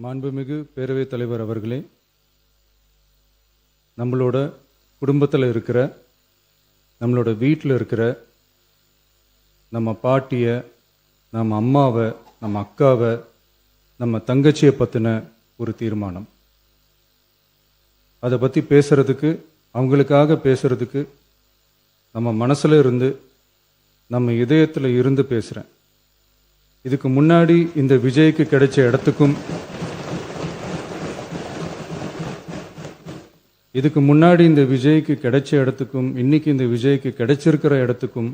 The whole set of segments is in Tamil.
மாண்புமிகு பேரவைத் தலைவர் அவர்களே, நம்மளோட குடும்பத்தில் இருக்கிற, நம்மளோட வீட்டில் இருக்கிற நம்ம பாட்டியை, நம்ம அம்மாவை, நம்ம அக்காவை, நம்ம தங்கச்சியை பற்றின ஒரு தீர்மானம். அதை பற்றி பேசுகிறதுக்கு, அவங்களுக்காக பேசுகிறதுக்கு நம்ம மனசில் இருந்து, நம்ம இதயத்தில் இருந்து பேசுகிறேன். இதுக்கு முன்னாடி இந்த விஜய்க்கு கிடைச்ச இடத்துக்கும், இதுக்கு முன்னாடி இந்த விஜய்க்கு கிடைச்ச இடத்துக்கும் இன்னைக்கு இந்த விஜய்க்கு கிடைச்சிருக்கிற இடத்துக்கும்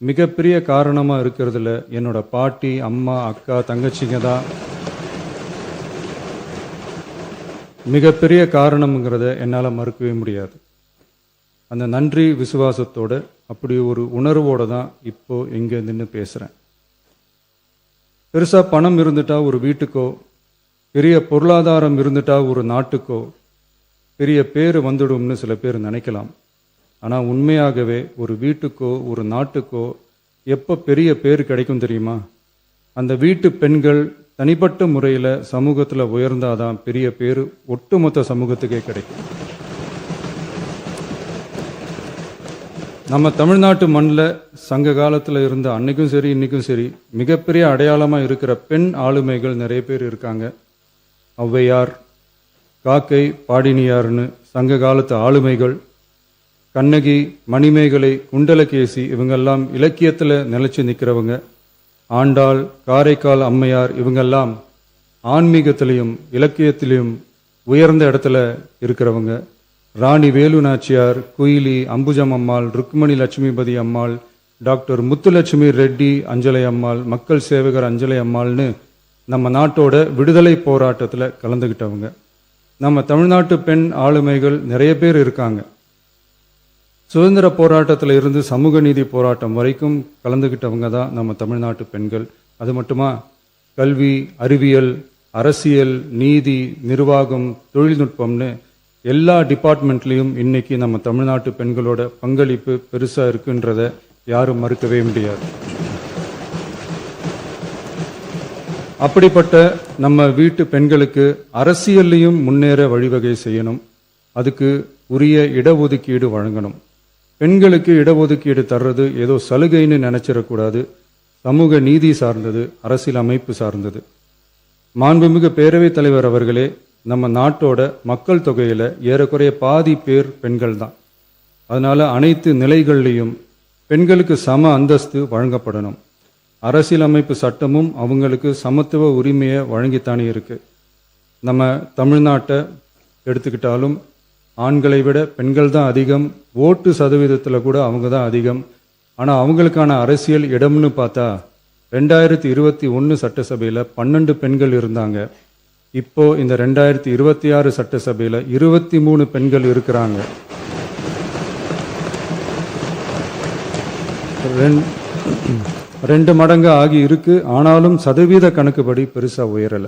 மிகப்பெரிய காரணமாக இருக்கிறதுல என்னோட பாட்டி, அம்மா, அக்கா, தங்கச்சிங்க தான் மிகப்பெரிய காரணம்ங்கிறத என்னால் மறுக்கவே முடியாது. அந்த நன்றி விசுவாசத்தோட, அப்படி ஒரு உணர்வோடு தான் இப்போ இங்கே நின்று பேசுகிறேன். பெருசாக பணம் இருந்துட்டா ஒரு வீட்டுக்கோ, பெரிய பொருளாதாரம் இருந்துட்டா ஒரு நாட்டுக்கோ பெரிய பேர் வந்துடும்னு சில பேர் நினைக்கலாம். ஆனால் உண்மையாகவே ஒரு வீட்டுக்கோ ஒரு நாட்டுக்கோ எப்போ பெரிய பேர் கிடைக்கும் தெரியுமா? அந்த வீட்டு பெண்கள் தனிப்பட்ட முறையில் சமூகத்தில் உயர்ந்தாதான் பெரிய பேர் ஒட்டுமொத்த சமூகத்துக்கே கிடைக்கும். நம்ம தமிழ்நாட்டு மண்ணில் சங்க காலத்தில் இருந்த அன்னைக்கும் சரி இன்னைக்கும் சரி மிகப்பெரிய அடையாளமாக இருக்கிற பெண் ஆளுமைகள் நிறைய பேர் இருக்காங்க. ஔவையார், காக்கை, பாடினியார்னு சங்க காலத்து ஆளுமைகள், கண்ணகி, மணிமேகலை, குண்டலகேசி, இவங்கெல்லாம் இலக்கியத்தில் நிலைச்சு நிற்கிறவங்க. ஆண்டாள், காரைக்கால் அம்மையார், இவங்கெல்லாம் ஆன்மீகத்திலையும் இலக்கியத்திலையும் உயர்ந்த இடத்துல இருக்கிறவங்க. ராணி வேலு நாச்சியார், குயிலி, அம்புஜம் அம்மாள், ருக்மணி லட்சுமிபதி அம்மாள், டாக்டர் முத்துலட்சுமி ரெட்டி அஞ்சலை அம்மாள், மக்கள் சேவகர் அஞ்சலை அம்மாள்னு நம்ம நாட்டோட விடுதலை போராட்டத்தில் கலந்துக்கிட்டவங்க. நம்ம தமிழ்நாட்டு பெண் ஆளுமைகள் நிறைய பேர் இருக்காங்க. சுதந்திர போராட்டத்தில் இருந்து சமூக நீதி போராட்டம் வரைக்கும் கலந்துக்கிட்டவங்க தான் நம்ம தமிழ்நாட்டு பெண்கள். அது மட்டுமா, கல்வி, அறிவியல், அரசியல், நீதி, நிர்வாகம், தொழில்நுட்பம்னு எல்லா டிபார்ட்மெண்ட்லேயும் இன்னைக்கு நம்ம தமிழ்நாட்டு பெண்களோட பங்களிப்பு பெருசாக இருக்குன்றத யாரும் மறுக்கவே முடியாது. அப்படிப்பட்ட நம்ம வீட்டு பெண்களுக்கு அரசியல்லையும் முன்னேற வழிவகை செய்யணும். அதுக்கு உரிய இடஒதுக்கீடு வழங்கணும். பெண்களுக்கு இடஒதுக்கீடு தர்றது ஏதோ சலுகைன்னு நினைச்சிடக்கூடாது. சமூக நீதி சார்ந்தது, அரசியல் அமைப்பு சார்ந்தது. மாண்புமிகு பேரவைத் தலைவர் அவர்களே, நம்ம நாட்டோட மக்கள் தொகையில் ஏறக்குறைய பாதி பேர் பெண்கள் தான். அதனால அனைத்து நிலைகள்லையும் பெண்களுக்கு சம அந்தஸ்து வழங்கப்படணும். அரசியலமைப்பு சட்டமும் அவங்களுக்கு சமத்துவ உரிமையை வழங்கித்தானே இருக்கு. நம்ம தமிழ்நாட்டை எடுத்துக்கிட்டாலும் ஆண்களை விட பெண்கள் தான் அதிகம். ஓட்டு சதவீதத்தில் கூட அவங்க தான் அதிகம். ஆனால் அவங்களுக்கான அரசியல் இடம்னு பார்த்தா 2021 சட்டசபையில் 12 பெண்கள் இருந்தாங்க. இப்போ இந்த 2026 சட்டசபையில் 23 பெண்கள் இருக்கிறாங்க. ரெண்டு மடங்கு ஆகி இருக்கு. ஆனாலும் சதவீத கணக்குப்படி பெருசா உயரல.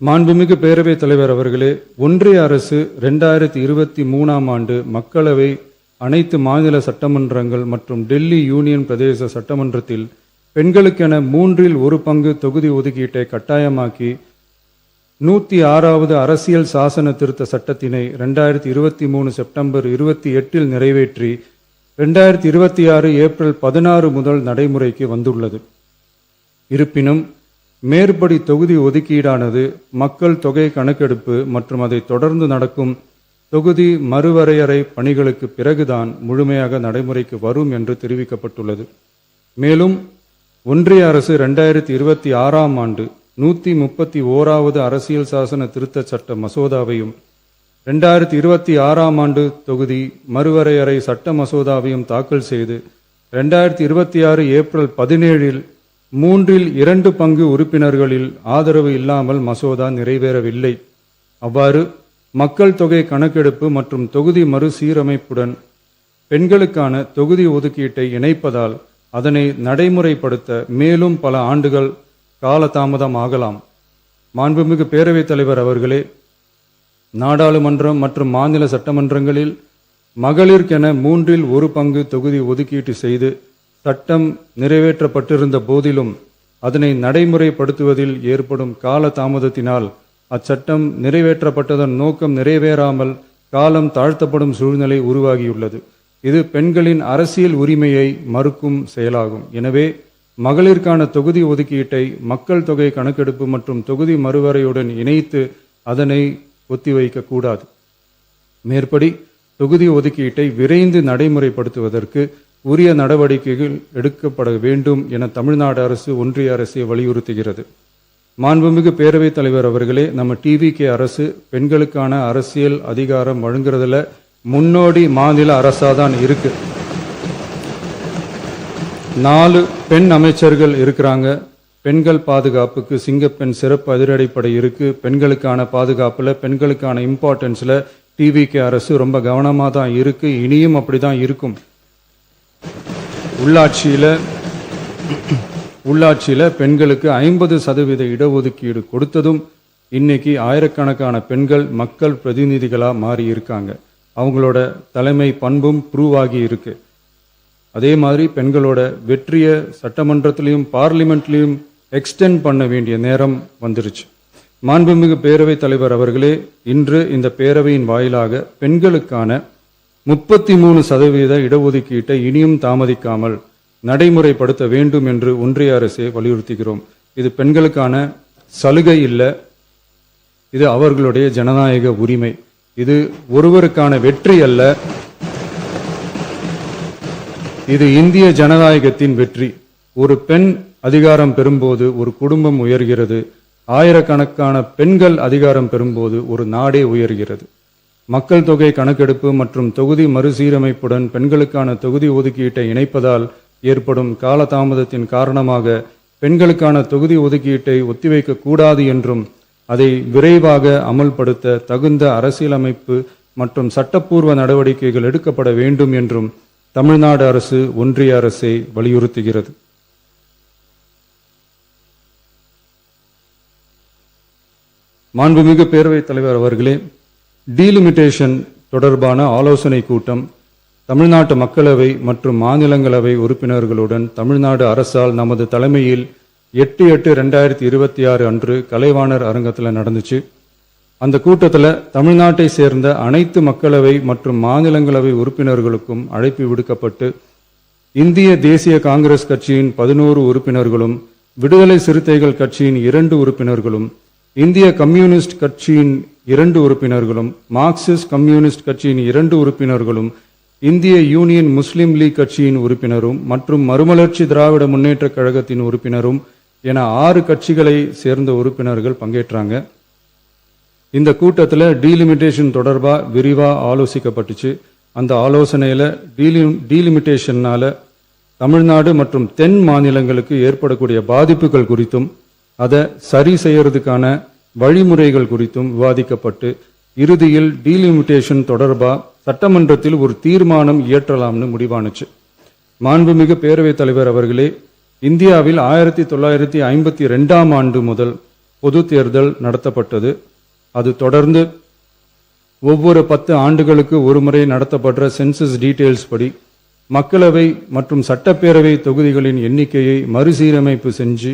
மாண்புமிகு பேரவைத் தலைவர் அவர்களே, ஒன்றிய அரசு 2023ஆம் ஆண்டு மக்களவை, அனைத்து மாநில சட்டமன்றங்கள் மற்றும் டெல்லி யூனியன் பிரதேச சட்டமன்றத்தில் பெண்களுக்கென 1/3 தொகுதி ஒதுக்கீட்டை கட்டாயமாக்கி 106வது அரசியல் சாசன திருத்த சட்டத்தினை 2023 செப்டம்பர் 28 நிறைவேற்றி 2026 ஏப்ரல் 16 முதல் நடைமுறைக்கு வந்துள்ளது. இருப்பினும் மேற்படி தொகுதி ஒதுக்கீடானது மக்கள் தொகை கணக்கெடுப்பு மற்றும் அதை தொடர்ந்து நடக்கும் தொகுதி மறுவரையறை பணிகளுக்கு பிறகுதான் முழுமையாக நடைமுறைக்கு வரும் என்று தெரிவிக்கப்பட்டுள்ளது. மேலும் ஒன்றிய அரசு 2026ஆம் ஆண்டு 131வது அரசியல் சாசன திருத்த சட்ட மசோதாவையும் 2026ஆம் ஆண்டு தொகுதி மறுவரையறை சட்ட மசோதாவையும் தாக்கல் செய்து 2026 ஏப்ரல் 17 2/3 உறுப்பினர்களில் ஆதரவு இல்லாமல் மசோதா நிறைவேறவில்லை. அவ்வாறு மக்கள் தொகை கணக்கெடுப்பு மற்றும் தொகுதி மறுசீரமைப்புடன் பெண்களுக்கான தொகுதி ஒதுக்கீட்டை இணைப்பதால் அதனை நடைமுறைப்படுத்த மேலும் பல ஆண்டுகள் காலதாமதம் ஆகலாம். மாண்புமிகு பேரவைத் தலைவர் அவர்களே, நாடாளுமன்றம் மற்றும் மாநில சட்டமன்றங்களில் மகளிருக்கென 1/3 தொகுதி ஒதுக்கீட்டு செய்து சட்டம் நிறைவேற்றப்பட்டிருந்த போதிலும் அதனை நடைமுறைப்படுத்துவதில் ஏற்படும் கால தாமதத்தினால் அச்சட்டம் நிறைவேற்றப்பட்டதன் நோக்கம் நிறைவேறாமல் காலம் தாழ்த்தப்படும் சூழ்நிலை உருவாகியுள்ளது. இது பெண்களின் அரசியல் உரிமையை மறுக்கும் செயலாகும். எனவே மகளிருக்கான தொகுதி ஒதுக்கீட்டை மக்கள் தொகை கணக்கெடுப்பு மற்றும் தொகுதி மறுவரையுடன் இணைத்து அதனை ஒத்திவைக்க கூடாது. மேற்படி தொகுதி ஒதுக்கீட்டை விரைந்து நடைமுறைப்படுத்துவதற்கு உரிய நடவடிக்கைகள் எடுக்கப்பட வேண்டும் என தமிழ்நாடு அரசு ஒன்றிய அரசை வலியுறுத்துகிறது. மாண்புமிகு பேரவைத் தலைவர் அவர்களே, நம்ம டிவிகே அரசு பெண்களுக்கான அரசியல் அதிகாரம் வழங்குறதுல முன்னோடி மாநில அரசாதான் இருக்கு. 4 பெண் அமைச்சர்கள் இருக்கிறாங்க. பெண்கள் பாதுகாப்புக்கு சிங்கப்பெண் சிறப்பு அதிரடிப்படை இருக்கு. பெண்களுக்கான பாதுகாப்புல, பெண்களுக்கான இம்பார்ட்டன்ஸ்ல டிவிகே அரசு ரொம்ப கவனமாக தான் இருக்கு. இனியும் அப்படிதான் இருக்கும். உள்ளாட்சியில பெண்களுக்கு 50% இடஒதுக்கீடு கொடுத்ததும் இன்னைக்கு ஆயிரக்கணக்கான பெண்கள் மக்கள் பிரதிநிதிகளா மாறி இருக்காங்க. அவங்களோட தலைமை பண்பும் ப்ரூவ் ஆகி இருக்கு. அதே மாதிரி பெண்களோட வெற்றியை சட்டமன்றத்திலையும் பார்லிமெண்ட்லையும் எக்ஸ்டெண்ட் பண்ண வேண்டிய நேரம் வந்துருச்சு. மாண்புமிகு பேரவைத் தலைவர் அவர்களே, இன்று இந்த பேரவையின் வாயிலாக பெண்களுக்கான 33% இடஒதுக்கீட்டை இனியும் தாமதிக்காமல் நடைமுறைப்படுத்த வேண்டும் என்று ஒன்றிய அரசை வலியுறுத்துகிறோம். இது பெண்களுக்கான சலுகை இல்லை, இது அவர்களுடைய ஜனநாயக உரிமை. இது ஒருவருக்கான வெற்றி அல்ல, இது இந்திய ஜனநாயகத்தின் வெற்றி. ஒரு பெண் அதிகாரம் பெறும்போது ஒரு குடும்பம் உயர்கிறது. ஆயிரக்கணக்கான பெண்கள் அதிகாரம் பெறும்போது ஒரு நாடே உயர்கிறது. மக்கள் தொகை கணக்கெடுப்பு மற்றும் தொகுதி மறுசீரமைப்புடன் பெண்களுக்கான தொகுதி ஒதுக்கீட்டை இணைப்பதால் ஏற்படும் காலதாமதத்தின் காரணமாக பெண்களுக்கான தொகுதி ஒதுக்கீட்டை ஒத்திவைக்க கூடாது என்றும் அதை விரைவாக அமல்படுத்த தகுந்த அரசியலமைப்பு மற்றும் சட்டப்பூர்வ நடவடிக்கைகள் எடுக்கப்பட வேண்டும் என்றும் தமிழ்நாடு அரசு ஒன்றிய அரசை வலியுறுத்துகிறது. மாண்புமிகு பேரவைத் தலைவர் அவர்களே, டீலிமிட்டேஷன் தொடர்பான ஆலோசனை கூட்டம் தமிழ்நாட்டு மக்களவை மற்றும் மாநிலங்களவை உறுப்பினர்களுடன் தமிழ்நாடு அரசால் நமது தலைமையில் 8/8/2026 அன்று கலைவாணர் அரங்கத்தில் நடந்துச்சு. அந்த கூட்டத்தில் தமிழ்நாட்டை சேர்ந்த அனைத்து மக்களவை மற்றும் மாநிலங்களவை உறுப்பினர்களுக்கும் அழைப்பு விடுக்கப்பட்டு இந்திய தேசிய காங்கிரஸ் கட்சியின் 11 உறுப்பினர்களும், விடுதலை சிறுத்தைகள் கட்சியின் 2 உறுப்பினர்களும், இந்திய கம்யூனிஸ்ட் கட்சியின் 2 உறுப்பினர்களும், மார்க்சிஸ்ட் கம்யூனிஸ்ட் கட்சியின் 2 உறுப்பினர்களும், இந்திய யூனியன் முஸ்லிம் லீக் கட்சியின் உறுப்பினரும் மற்றும் மறுமலர்ச்சி திராவிட முன்னேற்ற கழகத்தின் உறுப்பினரும் என 6 கட்சிகளை சேர்ந்த உறுப்பினர்கள் பங்கேற்றாங்க. இந்த கூட்டத்தில் டீலிமிட்டேஷன் தொடர்பாக விரிவாக ஆலோசிக்கப்பட்டுச்சு. அந்த ஆலோசனையில் டீலிமிட்டேஷன்னால தமிழ்நாடு மற்றும் தென் மாநிலங்களுக்கு ஏற்படக்கூடிய பாதிப்புகள் குறித்தும் அதை சரி செய்யறதுக்கான வழிமுறைகள் குறித்தும் விவாதிக்கப்பட்டு இறுதியில் டீலிமிட்டேஷன் தொடர்பாக சட்டமன்றத்தில் ஒரு தீர்மானம் இயற்றலாம்னு முடிவானுச்சு. மாண்புமிகு பேரவைத் தலைவர் அவர்களே, இந்தியாவில் 1952ஆம் ஆண்டு முதல் பொது தேர்தல் நடத்தப்பட்டது. அது தொடர்ந்து ஒவ்வொரு 10 ஆண்டுகளுக்கு ஒருமுறை நடத்தப்படுற சென்சஸ் டீடைல்ஸ் படி மக்களவை மற்றும் சட்டப்பேரவை தொகுதிகளின் எண்ணிக்கையை மறுசீரமைப்பு செஞ்சு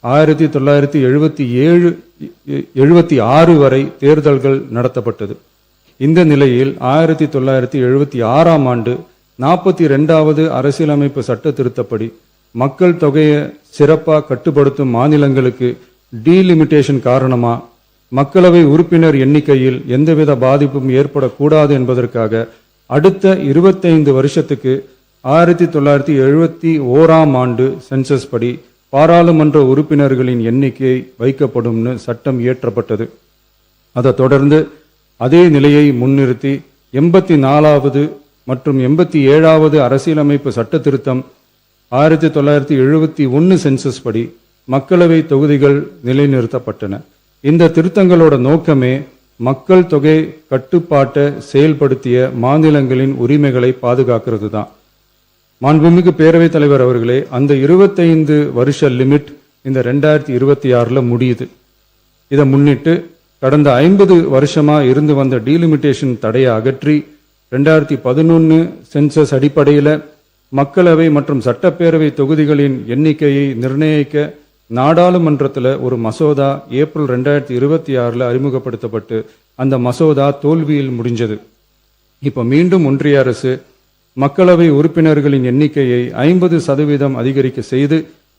1976 வரை தேர்தல்கள் நடத்தப்பட்டது. இந்த நிலையில் 1976ஆம் ஆண்டு 42வது அரசியலமைப்பு சட்ட திருத்தப்படி மக்கள் தொகையை சிறப்பாக கட்டுப்படுத்தும் மாநிலங்களுக்கு டீலிமிட்டேஷன் காரணமா மக்களவை உறுப்பினர் எண்ணிக்கையில் எந்தவித பாதிப்பும் ஏற்படக்கூடாது என்பதற்காக அடுத்த 25 வருஷத்துக்கு 1971ஆம் ஆண்டு சென்சஸ் படி பாராளுமன்ற உறுப்பினர்களின் எண்ணிக்கை வைக்கப்படும்னு சட்டம் இயற்றப்பட்டது. அதை தொடர்ந்து அதே நிலையை முன்னிறுத்தி 84வது மற்றும் 87வது அரசியலமைப்பு சட்ட திருத்தம் 1971 சென்சஸ் படி மக்களவை தொகுதிகள் நிலைநிறுத்தப்பட்டன. இந்த திருத்தங்களோட நோக்கமே மக்கள் தொகை கட்டுப்பாட்டை செயல்படுத்திய மாநிலங்களின் உரிமைகளை பாதுகாக்கிறது தான். மாண்புமிகு பேரவைத் தலைவர் அவர்களே, அந்த 25 வருஷ லிமிட் இந்த 2026 முடியுது. இதை முன்னிட்டு கடந்த 50 வருஷமா இருந்து வந்த டீலிமிட்டேஷன் தடையை அகற்றி 2011 சென்சஸ் அடிப்படையில் மக்களவை மற்றும் சட்டப்பேரவை தொகுதிகளின் எண்ணிக்கையை நிர்ணயிக்க நாடாளுமன்றத்தில் ஒரு மசோதா ஏப்ரல் 2026 அறிமுகப்படுத்தப்பட்டு அந்த மசோதா தோல்வியில் முடிஞ்சது. இப்போ மீண்டும் ஒன்றிய அரசு மக்களவை உறுப்பினர்களின் எண்ணிக்கையை 50% அதிகரிக்க செய்து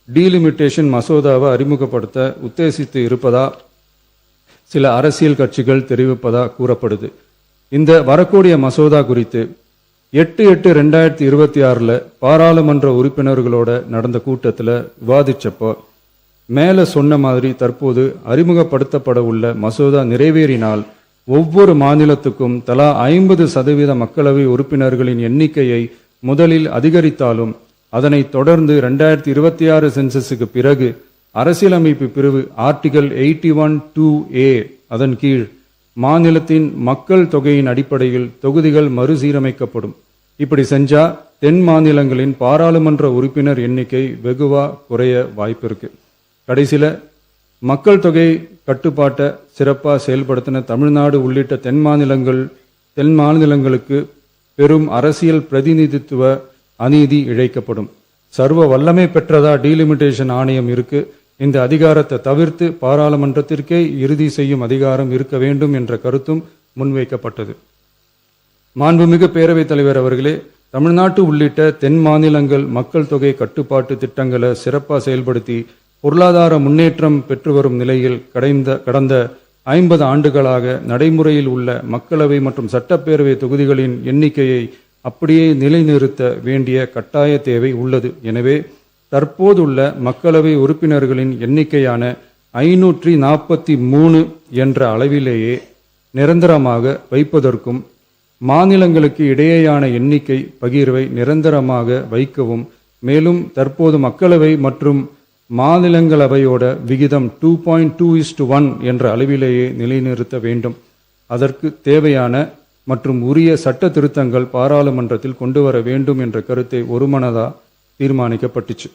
டீலிமிட்டேஷன் மசோதாவை அறிமுகப்படுத்த உத்தேசித்து இருப்பதா சில அரசியல் கட்சிகள் தெரிவிப்பதா கூறப்படுது. இந்த வரக்கூடிய மசோதா குறித்து 8/8/2026 பாராளுமன்ற உறுப்பினர்களோட நடந்த கூட்டத்தில் விவாதிச்சப்போ மேலே சொன்ன மாதிரி தற்போது அறிமுகப்படுத்தப்பட உள்ள மசோதா நிறைவேறினால் ஒவ்வொரு மாநிலத்துக்கும் தலா 50% மக்களவை உறுப்பினர்களின் எண்ணிக்கையை முதலில் அதிகரித்தாலும் அதனை தொடர்ந்து 2026 சென்சஸுக்கு பிறகு அரசியலமைப்பு பிரிவு ஆர்டிகல் 81(2)A அதன் கீழ் மாநிலத்தின் மக்கள் தொகையின் அடிப்படையில் தொகுதிகள் மறுசீரமைக்கப்படும். இப்படி செஞ்சா தென் மாநிலங்களின் பாராளுமன்ற உறுப்பினர் எண்ணிக்கை வெகுவா குறைய வாய்ப்பு இருக்கு. கடைசியில் மக்கள் தொகை கட்டுப்பாட்டை சிறப்பாக செயல்படுத்தின தமிழ்நாடு உள்ளிட்ட தென் மாநிலங்களுக்கு பெரும் அரசியல் பிரதிநிதித்துவ அநீதி இழைக்கப்படும். சர்வ வல்லமை பெற்றதா டீலிமிட்டேஷன் ஆணையம் இருக்கு. இந்த அதிகாரத்தை தவிர்த்து பாராளுமன்றத்திற்கே இறுதி செய்யும் அதிகாரம் இருக்க வேண்டும் என்ற கருத்தும் முன்வைக்கப்பட்டது. மாண்புமிகு பேரவைத் தலைவர் அவர்களே, தமிழ்நாட்டு உள்ளிட்ட தென் மாநிலங்கள் மக்கள் தொகை கட்டுப்பாட்டு திட்டங்களை சிறப்பாக செயல்படுத்தி பொருளாதார முன்னேற்றம் பெற்று வரும் நிலையில் கடந்த 50 ஆண்டுகளாக நடைமுறையில் உள்ள மக்களவை மற்றும் சட்டப்பேரவை தொகுதிகளின் எண்ணிக்கையை அப்படியே நிலைநிறுத்த வேண்டிய கட்டாய தேவை உள்ளது. எனவே தற்போதுள்ள மக்களவை உறுப்பினர்களின் எண்ணிக்கையான 543 என்ற அளவிலேயே நிரந்தரமாக வைப்பதற்கும் மாநிலங்களுக்கு இடையேயான எண்ணிக்கை பகிர்வை நிரந்தரமாக வைக்கவும், மேலும் தற்போது மக்களவை மற்றும் மாநிலங்களவையோட விகிதம் 2.2:1 என்ற அளவிலேயே நிலைநிறுத்த வேண்டும். அதற்கு தேவையான மற்றும் உரிய சட்ட திருத்தங்கள் பாராளுமன்றத்தில் கொண்டு வர வேண்டும் என்ற கருத்தை ஒருமனதா தீர்மானிக்கப்பட்டுச்சு.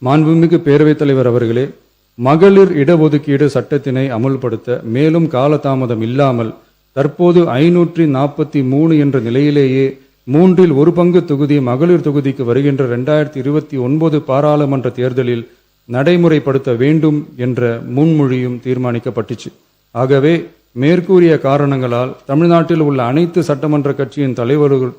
மாண்புமிகு பேரவைத் தலைவர் அவர்களே, மகளிர் இடஒதுக்கீடு சட்டத்தினை அமுல்படுத்த மேலும் காலதாமதம் இல்லாமல் தற்போது 543 என்ற நிலையிலேயே 1/3 பங்கு தொகுதி மகளிர் தொகுதிக்கு வருகின்ற 2029 பாராளுமன்ற தேர்தலில் நடைமுறைப்படுத்த வேண்டும் என்ற முன்மொழியும் தீர்மானிக்கப்பட்டுச்சு. ஆகவே மேற்கூறிய காரணங்களால் தமிழ்நாட்டில் உள்ள அனைத்து சட்டமன்ற கட்சியின்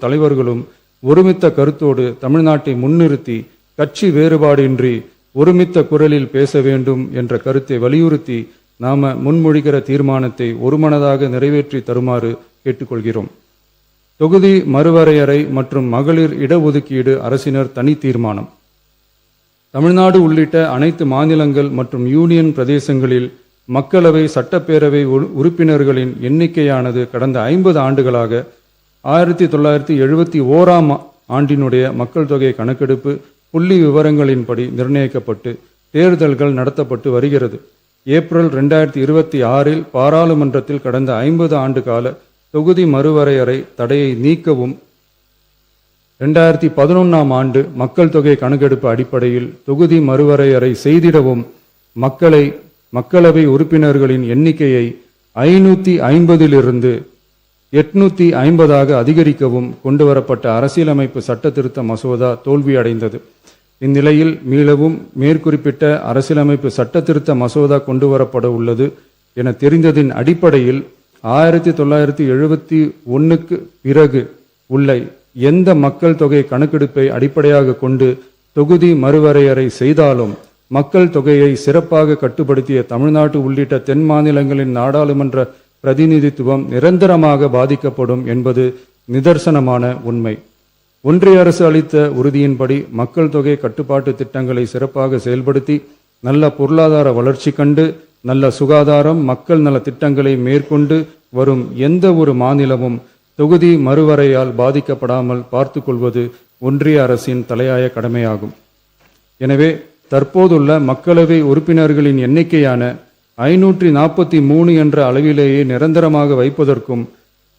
தலைவர்களும் ஒருமித்த கருத்தோடு தமிழ்நாட்டை முன்னிறுத்தி கட்சி வேறுபாடின்றி ஒருமித்த குரலில் பேச வேண்டும் என்ற கருத்தை வலியுறுத்தி நாம முன்மொழிகிற தீர்மானத்தை ஒருமனதாக நிறைவேற்றி தருமாறு கேட்டுக்கொள்கிறோம். தொகுதி மறுவரையறை மற்றும் மகளிர் இடஒதுக்கீடு அரசினர் தனி தீர்மானம். தமிழ்நாடு உள்ளிட்ட அனைத்து மாநிலங்கள் மற்றும் யூனியன் பிரதேசங்களில் மக்களவை சட்டப்பேரவை உறுப்பினர்களின் எண்ணிக்கையானது கடந்த 50 ஆண்டுகளாக 1971 ஆண்டினுடைய மக்கள் தொகை கணக்கெடுப்பு புள்ளி விவரங்களின்படி நிர்ணயிக்கப்பட்டு தேர்தல்கள் நடத்தப்பட்டு வருகிறது. ஏப்ரல் 2026 பாராளுமன்றத்தில் கடந்த 50 ஆண்டு கால தொகுதி மறுவரையறை தடையை நீக்கவும் 2011 ஆண்டு மக்கள் தொகை கணக்கெடுப்பு அடிப்படையில் தொகுதி மறுவரையறை செய்திடவும் மக்களவை உறுப்பினர்களின் எண்ணிக்கையை 550 850 அதிகரிக்கவும் கொண்டுவரப்பட்ட அரசியலமைப்பு சட்ட திருத்த மசோதா தோல்வியடைந்தது. இந்நிலையில் மீளவும் மேற்குறிப்பிட்ட அரசியலமைப்பு சட்ட திருத்த மசோதா கொண்டுவரப்பட உள்ளது என தெரிந்ததின் அடிப்படையில் 1971 பிறகு உள்ள எந்த மக்கள் தொகை கணக்கெடுப்பை அடிப்படையாக கொண்டு தொகுதி மறுவரையறை செய்தாலும் மக்கள் தொகையை சிறப்பாக கட்டுப்படுத்திய தமிழ்நாடு உள்ளிட்ட தென் மாநிலங்களின் நாடாளுமன்ற பிரதிநிதித்துவம் நிரந்தரமாக பாதிக்கப்படும் என்பது நிதர்சனமான உண்மை. ஒன்றிய அரசு அளித்த உறுதியின்படி மக்கள் தொகை கட்டுப்பாட்டு திட்டங்களை சிறப்பாக செயல்படுத்தி நல்ல பொருளாதார வளர்ச்சி கண்டு நல்ல சுகாதாரம் மக்கள் நல திட்டங்களை மேற்கொண்டு வரும் எந்த ஒரு மாநிலமும் தொகுதி மறுவரையால் பாதிக்கப்படாமல் பார்த்து கொள்வது ஒன்றிய அரசின் தலையாய கடமையாகும். எனவே தற்போதுள்ள மக்களவை உறுப்பினர்களின் எண்ணிக்கையான 543 என்ற அளவிலேயே நிரந்தரமாக வைப்பதற்கும்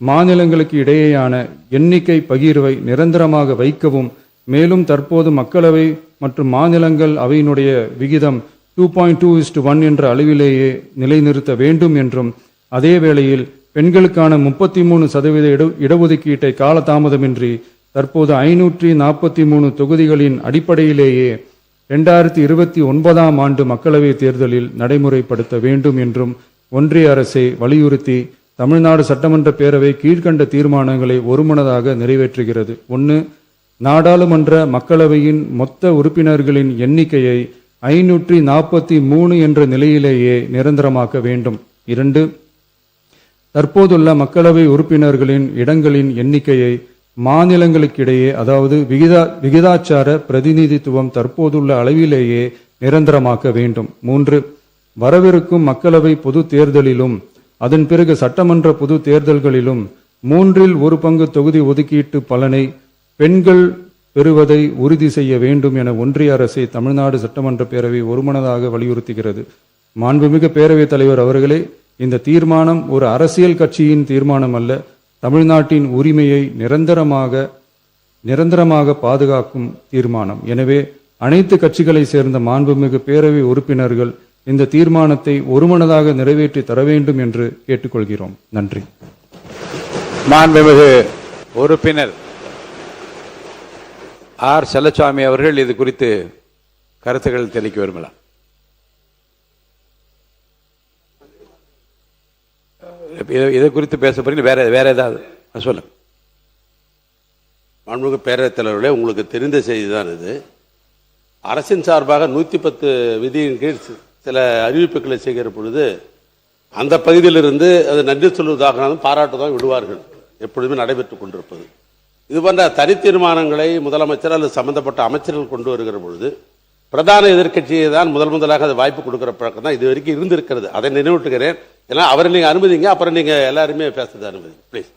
மாநிலங்களுக்கு இடையேயான எண்ணிக்கை பகிர்வை நிரந்தரமாக வைக்கவும், மேலும் தற்போது மக்களவை மற்றும் மாநிலங்கள் அவையினுடைய விகிதம் 2.2:1 என்ற அளவிலேயே நிலைநிறுத்த வேண்டும் என்றும், அதே வேளையில் பெண்களுக்கான 33% இடஒதுக்கீட்டை காலதாமதமின்றி தற்போது 543 தொகுதிகளின் அடிப்படையிலேயே 2029ஆம் ஆண்டு மக்களவைத் தேர்தலில் நடைமுறைப்படுத்த வேண்டும் என்றும் ஒன்றிய அரசை வலியுறுத்தி தமிழ்நாடு சட்டமன்ற பேரவை கீழ்க்கண்ட தீர்மானங்களை ஒருமனதாக நிறைவேற்றுகிறது. 1. நாடாளுமன்ற மக்களவையின் மொத்த உறுப்பினர்களின் எண்ணிக்கையை 543 என்ற நிலையிலேயே நிரந்தரமாக்க வேண்டும். 2. தற்போதுள்ள மக்களவை உறுப்பினர்களின் இடங்களின் எண்ணிக்கையை மாநிலங்களுக்கிடையே, அதாவது விகிதாச்சார பிரதிநிதித்துவம் தற்போதுள்ள அளவிலேயே நிரந்தரமாக்க வேண்டும். 3. வரவிருக்கும் மக்களவை பொது தேர்தலிலும் அதன் பிறகு சட்டமன்ற பொது தேர்தல்களிலும் 1/3 தொகுதி ஒதுக்கீட்டு பலனை பெண்கள் பெறுவதை உறுதி செய்ய வேண்டும் என ஒன்றிய அரசை தமிழ்நாடு சட்டமன்ற பேரவை ஒருமனதாக வலியுறுத்துகிறது. மாண்புமிகு பேரவைத் தலைவர் அவர்களே, இந்த தீர்மானம் ஒரு அரசியல் கட்சியின் தீர்மானம் அல்ல, தமிழ்நாட்டின் உரிமையை நிரந்தரமாக பாதுகாக்கும் தீர்மானம். எனவே அனைத்து கட்சிகளை சேர்ந்த மாண்புமிகு பேரவை உறுப்பினர்கள் இந்த தீர்மானத்தை ஒருமனதாக நிறைவேற்றி தர வேண்டும் என்று கேட்டுக்கொள்கிறோம். நன்றி. மாண்புமிகு உறுப்பினர் ஆர். செல்லசாமி அவர்கள் இது குறித்து கருத்துக்கள் தெரிவிக்க விரும்பலாம். இதை குறித்து பேச போறீங்க, வேற ஏதாவது சொல்லுங்க. மாண்புமிகு பேரவைத் தலைவர்களே, உங்களுக்கு தெரிந்த செய்தி தான் இது. அரசின் சார்பாக 110 விதியின் கீழ் சில அறிவிப்புகளை செய்கிற பொழுது அந்த பகுதியிலிருந்து அது நன்றி சொல்வதாக பாராட்டுதான் விடுவார்கள், எப்பொழுதுமே நடைபெற்றுக் கொண்டிருப்பது. இது போன்ற தனி தீர்மானங்களை முதலமைச்சர் அல்லது சம்பந்தப்பட்ட அமைச்சர்கள் கொண்டு வருகிற பொழுது பிரதான எதிர்க்கட்சியை தான் முதலாக அது வாய்ப்பு கொடுக்கிற பழக்கம் தான் இது வரைக்கும் இருந்திருக்கிறது. அதை நினைவூட்டுகிறேன். ஏன்னா அவரை நீங்க அனுமதிங்க, அப்புறம் நீங்க எல்லாருமே பேசுறது அனுமதி ப்ளீஸ்.